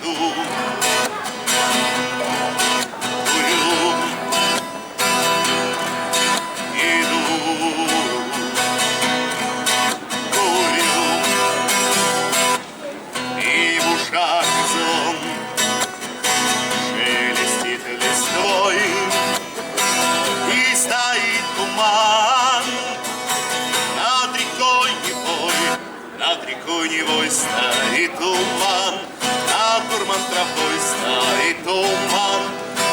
иду, курю, иду, курю, и в ушах звон шелестит листвой, и стоит туман над рекой Невой, над рекой Невой стоит туман, над Турман тропой стоит туман,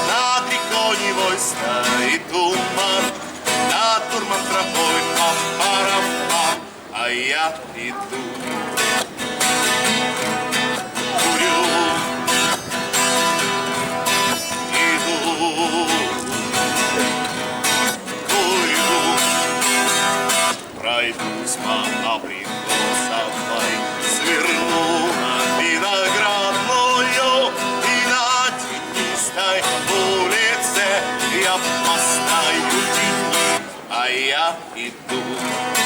над рекой Невой стоит туман, над Турман тропой пам-парам-пам, а я иду, курю, иду, курю, пройдусь по абрикосовой, сверну на виноградную, и на тенистой улице я постою тени, а я иду.